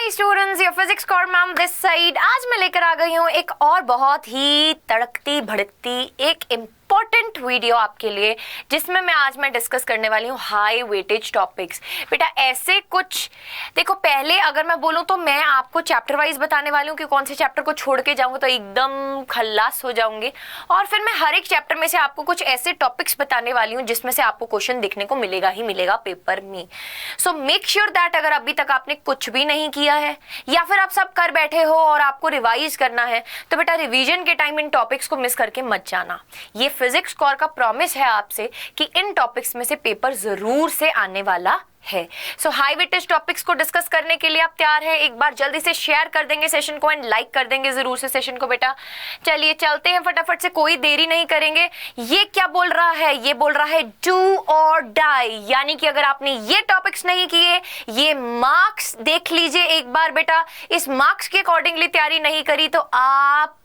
हाय students, ये physics कॉर ma'am this side. आज मैं लेकर आ गई हूँ एक और बहुत ही तड़कती भड़कती एक इम्पोर्टेंट वीडियो आपके लिए, जिसमें मैं डिस्कस करने वाली हूँ हाई वेटेज टॉपिक्स। बेटा ऐसे कुछ देखो, पहले अगर मैं बोलूँ तो मैं आपको चैप्टर वाइज बताने वाली हूँ कि कौन से चैप्टर को छोड़ के जाऊँगा तो एकदम खल्लास हो जाऊंगी, और फिर मैं हर एक चैप्टर में से आपको कुछ ऐसे टॉपिक्स बताने वाली हूँ जिसमें से आपको क्वेश्चन देखने को मिलेगा ही मिलेगा पेपर में। सो मेक श्योर दैट अगर अभी तक आपने कुछ भी नहीं किया है या फिर आप सब कर बैठे हो और आपको रिवाइज करना है तो बेटा रिवीजन के टाइम इन टॉपिक्स को मिस करके मत जाना। ये फिजिक्स कोर का प्रॉमिस है आपसे कि इन टॉपिक्स में से पेपर जरूर से आने वाला है। सो हाई वेटेज टॉपिक्स को डिस्कस करने के लिए आप तैयार हैं? एक बार जल्दी से शेयर कर देंगे सेशन को एंड लाइक कर देंगे जरूर से सेशन को। बेटा चलिए चलते हैं फटाफट से, कोई देरी नहीं करेंगे। ये क्या बोल रहा है? ये बोल रहा है डू और डाई, यानी कि अगर आपने ये टॉपिक्स नहीं किए, ये मार्क्स देख लीजिए एक बार बेटा, इस मार्क्स के अकॉर्डिंगली तैयारी नहीं करी तो आप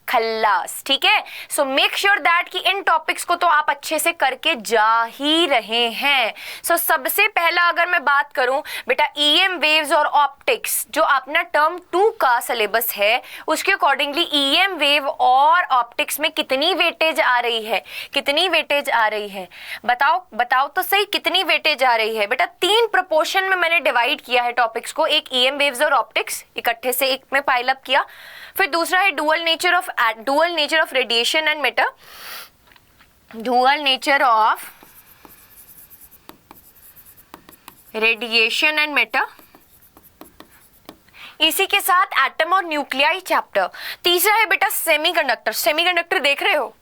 खल्लास। ठीक है, सो मेक श्योर दैट कि इन टॉपिक्स को तो आप अच्छे से करके जा ही रहे हैं। सो सबसे पहला अगर मैं बात करूं बेटा ईएम वेव्स और ऑप्टिक्स, जो अपना टर्म 2 का सिलेबस है उसके अकॉर्डिंगली ईएम वेव और ऑप्टिक्स में कितनी वेटेज आ रही है, कितनी वेटेज आ रही है बताओ, बताओ तो सही कितनी वेटेज आ रही है। बेटा 3 प्रोपोर्शन में मैंने डिवाइड किया है टॉपिक्स को, एक ईएम वेव्स और ऑप्टिक्स इकट्ठे से एक में पाइल अप किया, फिर दूसरा है dual nature of radiation and matter, dual nature of radiation and matter, इसी के साथ एटम और न्यूक्लियाई चैप्टर। तीसरा है बेटा सेमीकंडक्टर। सेमीकंडक्टर देख रहे हो,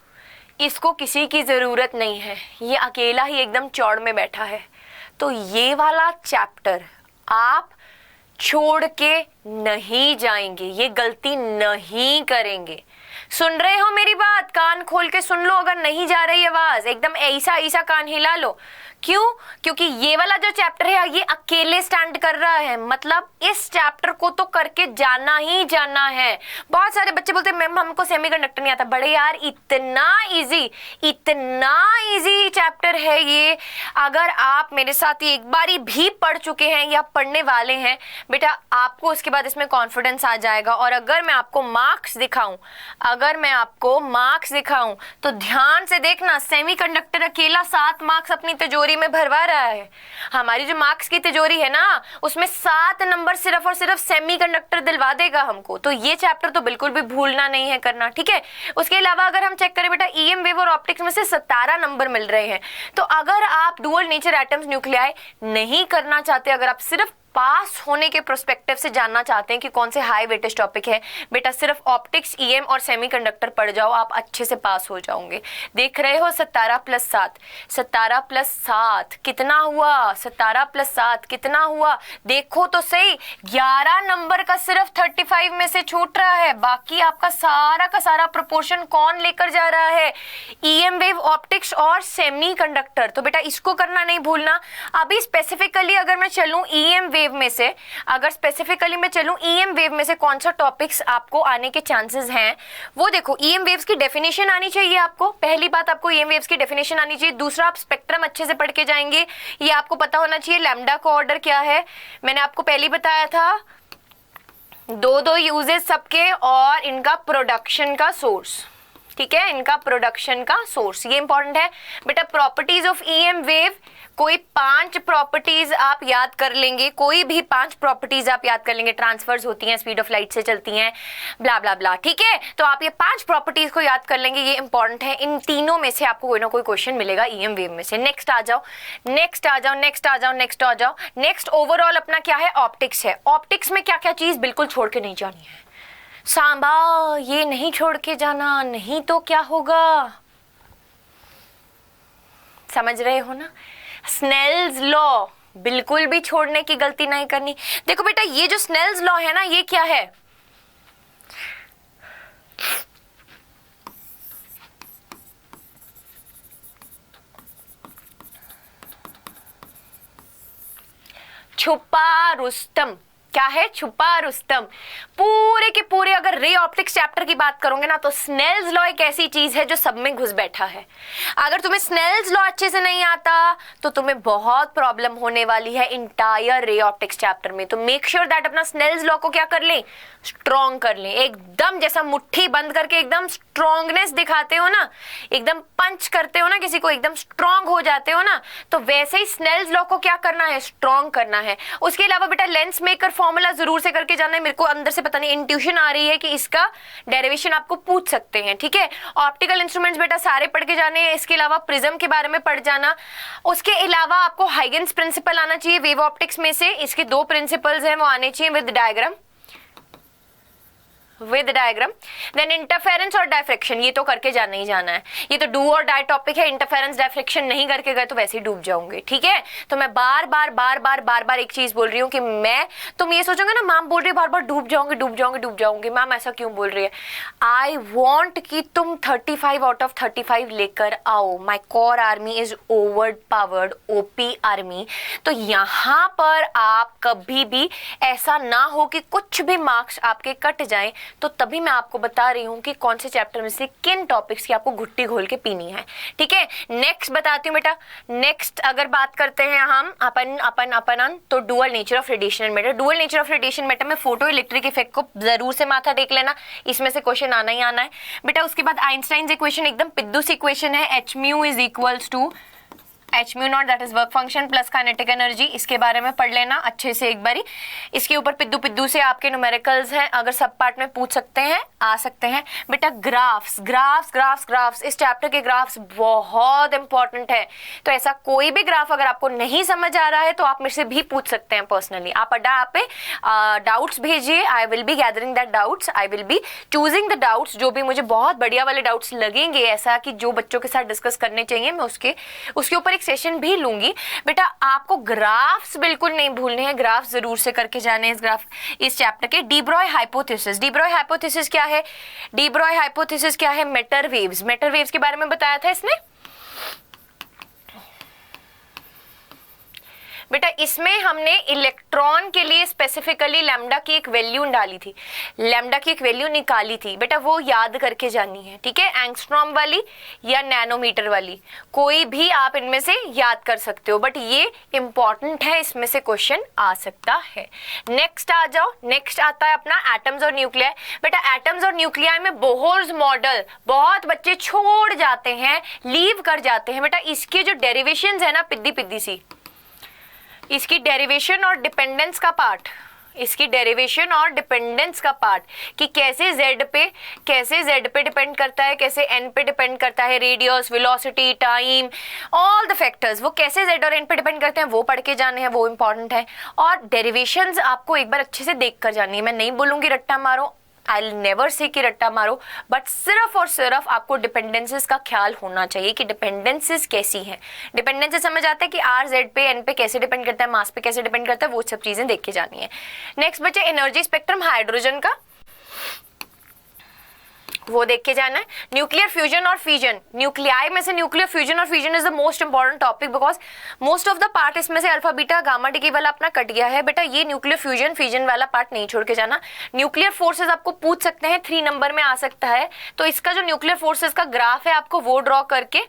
इसको किसी की जरूरत नहीं है, ये अकेला ही एकदम चौड़ में बैठा है, तो ये वाला चैप्टर आप छोड़ के नहीं जाएंगे, ये गलती नहीं करेंगे। सुन रहे हो मेरी बात? कान खोल के सुन लो, अगर नहीं जा रही आवाज एकदम ऐसा ऐसा कान हिला लो। क्यों? क्योंकि ये वाला जो चैप्टर है ये अकेले स्टैंड कर रहा है, मतलब इस चैप्टर को तो करके जाना ही जाना है। बहुत सारे बच्चे बोलते हैं मैम हमको सेमीकंडक्टर नहीं आता। बड़े यार इतना इजी चैप्टर है ये, अगर आप मेरे साथ ही एक बारी भी पढ़ चुके हैं या पढ़ने वाले हैं बेटा आपको उसके बाद इसमें कॉन्फिडेंस आ जाएगा। और अगर मैं आपको मार्क्स दिखाऊं तो ध्यान से देखना, सेमीकंडक्टर अकेला 7 मार्क्स अपनी तिजोरी में भरवा रहा है। हमारी जो मार्क्स की तिजोरी है ना उसमें 7 नंबर सिर्फ और सिर्फ सेमीकंडक्टर दिलवा देगा हमको, तो ये चैप्टर तो बिल्कुल भी भूलना नहीं है करना। ठीक है, उसके अलावा अगर हम चेक करें बेटा ईएम वेव और ऑप्टिक्स में से 17 नंबर मिल रहे हैं, तो अगर आप डुअल नेचर एटम्स न्यूक्लियाई नहीं करना चाहते, अगर आप सिर्फ पास होने के प्रोस्पेक्टिव से जानना चाहते हैं कि कौन से हाई वेटेज टॉपिक है, बेटा सिर्फ ऑप्टिक्स, ईएम और सेमीकंडक्टर पढ़ जाओ, आप अच्छे से पास हो जाओगे। देख रहे हो 17 + 7, 17 + 7 कितना हुआ? 17 + 7 कितना हुआ? देखो तो सही, 11 नंबर का सिर्फ 35 में से छूट रहा है, बाकी आपका सारा का सारा प्रोपोर्शन कौन लेकर जा रहा है? ईएम वेव, ऑप्टिक्स और सेमीकंडक्टर। तो बेटा इसको करना नहीं भूलना। अभी स्पेसिफिकली अगर मैं चलूं ईएम वेव में से, ईएम वेव में से कौन सा टॉपिक्स आपको आने के चांसेस हैं वो देखो। ईएम वेव्स की डेफिनेशन आनी चाहिए आपको, पहली बात आपको ईएम वेव्स की डेफिनेशन आनी चाहिए। दूसरा आप स्पेक्ट्रम अच्छे से पढ़ के जाएंगे, ये आपको पता होना चाहिए लैम्डा का ऑर्डर क्या है, मैंने आपको पहले बताया था। 2 यूजेस सबके और इनका प्रोडक्शन का सोर्स, ठीक है, इनका प्रोडक्शन का सोर्स, ये इंपॉर्टेंट है बेटा। प्रॉपर्टीज ऑफ ईएम वेव, कोई 5 प्रॉपर्टीज आप याद कर लेंगे, कोई भी 5 प्रॉपर्टीज आप याद कर लेंगे। ट्रांसफर्स होती हैं, स्पीड ऑफ लाइट से चलती हैं, ब्ला ब्ला ब्ला, ठीक है, तो आप ये 5 प्रॉपर्टीज को याद कर लेंगे, ये इंपॉर्टेंट है। इन तीनों में से आपको कोई ना कोई क्वेश्चन मिलेगा ईएम वेव में से। नेक्स्ट आ जाओ। नेक्स्ट ओवरऑल अपना क्या है? ऑप्टिक्स है। ऑप्टिक्स में क्या क्या चीज बिल्कुल छोड़ के नहीं जानी है सांबा, ये नहीं छोड़ के जाना, नहीं तो क्या होगा, समझ रहे हो ना? स्नेल्स लॉ बिल्कुल भी छोड़ने की गलती नहीं करनी। देखो बेटा ये जो स्नेल्स लॉ है ना, ये क्या है? छुपा रुस्तम, क्या है? छुपा रुस्तम। पूरे के पूरे अगर रे ऑप्टिक्स चैप्टर की बात करोगे ना तो स्नेल्स लॉ एक ऐसी चीज है जो सब में घुस बैठा है। अगर तुम्हें स्नेल्स लॉ अच्छे से नहीं आता तो तुम्हें बहुत प्रॉब्लम होने वाली है इंटायर रे ऑप्टिक्स चैप्टर में। तो मेक श्योर दैट अपना स्नेल्स लॉ को क्या कर लें? स्ट्रॉन्ग कर लें। एकदम जैसा मुट्ठी बंद करके एकदम स्ट्रॉन्गनेस दिखाते हो ना, एकदम पंच करते हो ना किसी को, एकदम स्ट्रॉन्ग हो जाते हो ना, तो वैसे ही स्नेल्स लॉ को क्या करना है? स्ट्रॉन्ग करना है। उसके अलावा बेटा लेंस मेकर फॉर्मूला जरूर से करके जाना है। मेरे को अंदर से पता नहीं इंट्यूशन आ रही है कि इसका डेरिवेशन आपको पूछ सकते हैं, ठीक है। ऑप्टिकल इंस्ट्रूमेंट्स बेटा सारे पढ़ के जाने हैं। इसके अलावा प्रिज्म के बारे में पढ़ जाना। उसके अलावा आपको हाइगेंस प्रिंसिपल आना चाहिए वेव ऑप्टिक्स में से। इसके 2 प्रिंसिपल्स हैं वो आने चाहिए विद डायग्राम। देन इंटरफेरेंस और डायफ्रेक्शन, ये तो करके जाना ही जाना है। ये तो डू और डाई टॉपिक है। इंटरफेरेंस डायफ्रेक्शन नहीं करके गए तो वैसे ही डूब जाओगे, ठीक है। तो मैं बार बार एक चीज बोल रही हूँ कि तुम ये सोचोगे ना मैम बोल रही है बार बार डूब जाऊंगी। मैम ऐसा क्यों बोल रही है? आई वॉन्ट कि तुम 35 आउट ऑफ 35 लेकर आओ। माई core army is over powered OP army. तो यहाँ पर आप कभी भी ऐसा ना हो कि कुछ भी मार्क्स आपके कट जाएं, तो तभी मैं आपको बता रही हूं कि कौन से चैप्टर में से किन टॉपिक्स की आपको घुट्टी घोल के पीनी है, ठीक है। नेक्स्ट बताती हूँ बेटा। नेक्स्ट अगर बात करते हैं हम अपन तो dual nature of radiation matter. Dual nature of radiation matter में फोटो इलेक्ट्रिक इफेक्ट को जरूर से माथा टेक लेना, इसमें से क्वेश्चन आना ही आना है बेटा। उसके बाद आइंस्टाइन इक्वेशन एकदम पिद्दू सी इक्वेशन है, H mu is equals to H mu not that is work function plus kinetic energy. इसके बारे में पढ़ लेना अच्छे से एक बारी। इसके ऊपर पिद्दू से आपके न्यूमेरिकल्स हैं, अगर सब पार्ट में पूछ सकते हैं आ सकते हैं बेटा। ग्राफ्स इस चैप्टर के ग्राफ्स बहुत इंपॉर्टेंट है। तो ऐसा कोई भी ग्राफ अगर आपको नहीं समझ आ रहा है तो आप मेरे से भी पूछ सकते हैं पर्सनली। आप अड्डा पे डाउट्स भेजिए, I will be gathering that doubts, I will be choosing the doubts जो भी मुझे बहुत बढ़िया वाले डाउट्स लगेंगे, ऐसा कि जो बच्चों के साथ डिस्कस करने चाहिए, मैं उसके ऊपर एक सेशन भी लूंगी बेटा। आपको ग्राफ्स बिल्कुल नहीं भूलने हैं, ग्राफ्स जरूर से करके जाने हैं इस चैप्टर के। डी ब्रॉय हाइपोथेसिस क्या है? डी ब्रॉय हाइपोथेसिस क्या है? मैटर वेव्स के बारे में बताया था इसने बेटा। इसमें हमने इलेक्ट्रॉन के लिए स्पेसिफिकली लैम्डा की एक वैल्यू डाली थी, लैम्डा की एक वैल्यू निकाली थी बेटा, वो याद करके जानी है, ठीक है। एंगस्ट्रॉम वाली या नैनोमीटर वाली, कोई भी आप इनमें से याद कर सकते हो, बट ये इंपॉर्टेंट है, इसमें से क्वेश्चन आ सकता है। नेक्स्ट आ जाओ। नेक्स्ट आता है अपना एटम्स और न्यूक्लियाई बेटा। एटम्स और न्यूक्लियाई में बोहर्स मॉडल बहुत बच्चे छोड़ जाते हैं, लीव कर जाते हैं बेटा। इसके जो डेरिवेशंस है ना पिद्दी सी, इसकी डेरिवेशन और डिपेंडेंस का पार्ट, कि कैसे z पे डिपेंड करता है, कैसे n पे डिपेंड करता है, radius, velocity, time, all the factors, वो कैसे z और n पे डिपेंड करते हैं वो पढ़ के जाने हैं, वो इंपॉर्टेंट है। और डेरिवेशंस आपको एक बार अच्छे से देख कर जानी है। मैं नहीं बोलूंगी रट्टा मारो, आई विल नेवर से कि रट्टा मारो, बट सिर्फ और सिर्फ आपको डिपेंडेंसेस का ख्याल होना चाहिए कि डिपेंडेंसेस कैसी हैं। डिपेंडेंसेस समझ आता है कि आर जेड पे एन पे कैसे डिपेंड करता है, मास पे कैसे डिपेंड करता है, वो सब चीजें देख के जानी है। नेक्स्ट बचे एनर्जी स्पेक्ट्रम हाइड्रोजन का, वो देख के जाना है। न्यूक्लियर फ्यूजन और फिजन, न्यूक्लियाई में से न्यूक्लियर फ्यूजन और fission is the most important topic, because most of the part इसमें से अल्फा बीटा गामा डिकी वाला अपना कट गया है बेटा। ये न्यूक्लियर फ्यूजन फिजन वाला पार्ट नहीं छोड़ के जाना। न्यूक्लियर फोर्सेस आपको पूछ सकते हैं, 3 नंबर में आ सकता है, तो इसका जो न्यूक्लियर फोर्सेस का ग्राफ है आपको वो ड्रॉ करके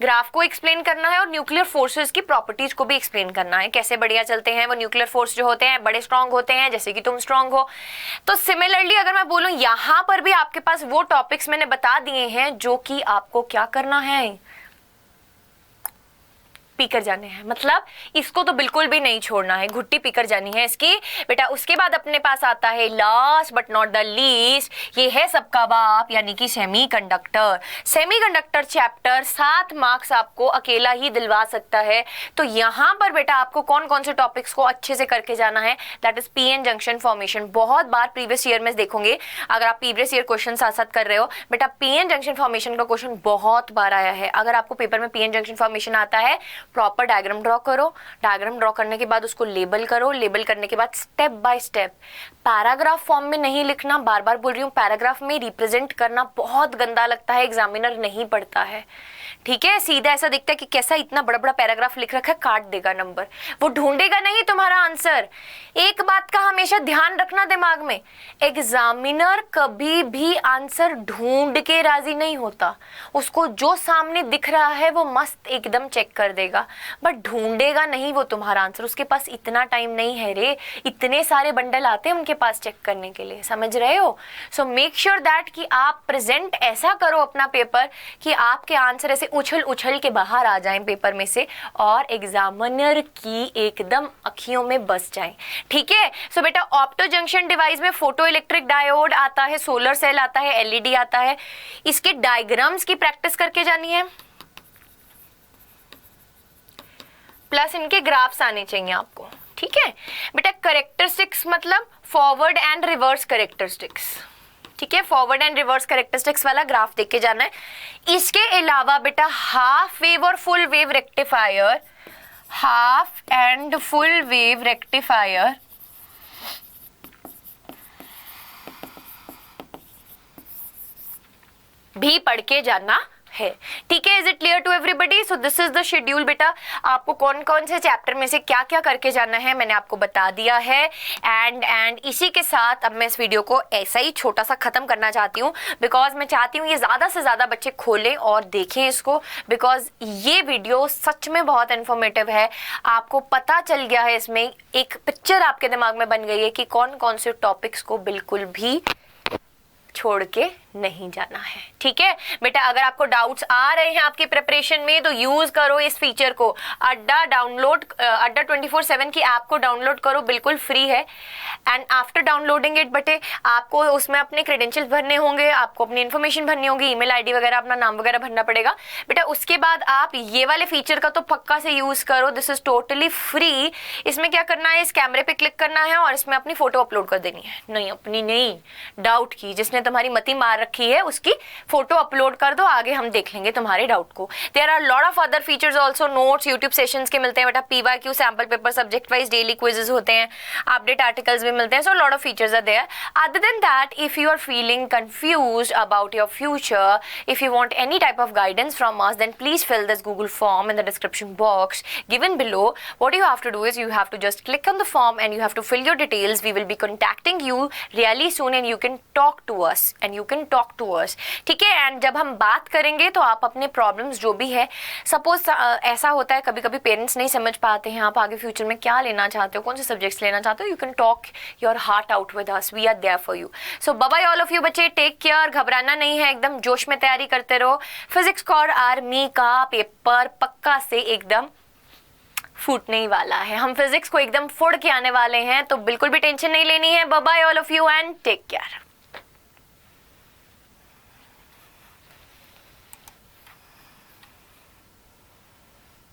ग्राफ को एक्सप्लेन करना है और न्यूक्लियर फोर्सेस की प्रॉपर्टीज को भी एक्सप्लेन करना है, कैसे बढ़िया चलते हैं वो न्यूक्लियर फोर्स जो होते हैं, बड़े स्ट्रांग होते हैं जैसे कि तुम स्ट्रांग हो। तो सिमिलरली अगर मैं बोलूं यहां पर भी आपके पास वो टॉपिक्स मैंने बता दिए हैं जो कि आपको क्या करना है, पीकर जाने हैं। मतलब इसको तो बिल्कुल भी नहीं छोड़ना है, घुट्टी पीकर जानी है इसकी बेटा। उसके बाद अपने पास आता है last but not the least, ये है सबका बाप यानी कि सेमीकंडक्टर। सेमीकंडक्टर चैप्टर 7 मार्क्स आपको अकेला ही दिलवा सकता है। तो यहां पर बेटा आपको कौन कौन से टॉपिक्स को अच्छे से करके जाना है, that is PN junction formation. बहुत बार प्रीवियस ईयर में देखोगे, अगर आप प्रीवियस ईयर क्वेश्चन साथ साथ कर रहे हो बेटा, पीएन जंक्शन फॉर्मेशन का क्वेश्चन बहुत बार आया है। अगर आपको पेपर में पीएन जंक्शन फॉर्मेशन आता है, प्रॉपर डायग्राम ड्रॉ करो, डायग्राम ड्रॉ करने के बाद उसको लेबल करो, लेबल करने के बाद step by step, paragraph form में नहीं लिखना, बार बार बोल रही हूँ, पैराग्राफ में रिप्रेजेंट करना बहुत गंदा लगता है, एग्जामिनर नहीं पढ़ता है, ठीक है, सीधा ऐसा दिखता है कि कैसा इतना बड़ा बड़ा पैराग्राफ लिख रखा है, काट देगा नंबर, वो ढूंढेगा नहीं तुम्हारा आंसर। एक बात का हमेशा ध्यान रखना दिमाग में, एग्जामिनर कभी भी आंसर ढूंढ के राजी नहीं होता। उसको जो सामने दिख रहा है वो मस्त एकदम चेक कर देगा, बट ढूंढेगा नहीं वो तुम्हारा आंसर। उसके पास इतना टाइम नहीं है रे, इतने सारे बंडल आते हैं उनके पास चेक करने के लिए, समझ रहे हो? सो मेक श्योर दैट कि आप प्रेजेंट ऐसा करो अपना पेपर कि आपके आंसर ऐसे उछल उछल के बाहर आ जाएं पेपर में से और एग्जामिनर की एकदम अखियों में बस जाएं। ठीक है, सो बेटा ऑप्टो जंक्शन डिवाइस में फोटो इलेक्ट्रिक डायोड आता है, सोलर सेल आता है, एलईडी आता है। इसके डायग्राम्स की प्रैक्टिस करके जानी है, प्लस इनके ग्राफ्स आने चाहिए आपको। ठीक है बेटा, कैरेक्टरिस्टिक्स मतलब फॉरवर्ड एंड रिवर्स कैरेक्टरिस्टिक्स। ठीक है, फॉरवर्ड एंड रिवर्स कैरेक्टरिस्टिक्स वाला ग्राफ देख के जाना है। इसके अलावा बेटा हाफ वेव और full wave rectifier, half and full wave rectifier भी पढ़ के जाना है। ठीक है, is it clear to everybody? So this is the schedule बेटा। आपको कौन कौन से चैप्टर में से क्या क्या करके जाना है मैंने आपको बता दिया है। एंड इसी के साथ अब मैं इस वीडियो को ऐसा ही छोटा सा खत्म करना चाहती हूँ, बिकॉज मैं चाहती हूँ ये ज्यादा से ज्यादा बच्चे खोलें और देखें इसको, बिकॉज ये वीडियो सच में बहुत इन्फॉर्मेटिव है। आपको पता चल गया है, इसमें एक पिक्चर आपके दिमाग में बन गई है कि कौन कौन से टॉपिक्स को बिल्कुल भी छोड़ के नहीं जाना है। ठीक है बेटा, अगर आपको डाउट्स आ रहे हैं आपकी प्रिपरेशन में तो यूज करो इस फीचर को, अड्डा डाउनलोड, अड्डा 24/7 की ऐप को डाउनलोड करो, बिल्कुल फ्री है। एंड आफ्टर डाउनलोडिंग इट बेटे आपको उसमें अपने क्रेडेंशियल भरने होंगे, आपको अपनी इन्फॉर्मेशन भरनी होगी, ईमेल आईडी वगैरह, अपना नाम वगैरह भरना पड़ेगा बेटा। उसके बाद आप ये वाले फीचर का तो पक्का से यूज करो, दिस इज टोटली फ्री। इसमें क्या करना है, इस कैमरे पे क्लिक करना है और इसमें अपनी फोटो अपलोड कर देनी है। नहीं अपनी नहीं, डाउट की, जिसने तुम्हारी मती मार रखी है उसकी फोटो अपलोड कर दो, आगे हम देख लेंगे तुम्हारे डाउट को। There are lot of other features also, notes YouTube sessions के मिलते हैं बेटा, PYQ sample paper, subject wise daily quizzes होते हैं, अपडेट आर्टिकल्स भी मिलते हैं। So lot of features are there. Other than that, if you are feeling confused about your future, if you want any type of guidance from us, then please fill this Google form in the description box given below. What you have to do is you have to just click on the form and you have to fill your details. We will be contacting you really soon and you can talk to us ठीक है। And जब हम बात करेंगे तो आप अपने problems जो भी है, सपोज ऐसा होता है कभी कभी पेरेंट्स नहीं समझ पाते हैं आप आगे फ्यूचर में क्या लेना चाहते हो, कौन से सब्जेक्ट्स लेना चाहते हो, you can talk your heart out with us, we are there for you. So bye bye all of you बच्चे, टेक केयर, घबराना नहीं है, एकदम जोश में तैयारी करते रहो। फिजिक्स कोर आर्मी का पेपर पक्का से एकदम फूटने ही वाला है, हम फिजिक्स को एकदम फोड़ के आने वाले हैं, तो बिल्कुल भी टेंशन नहीं लेनी है। Bye bye all of you and take care.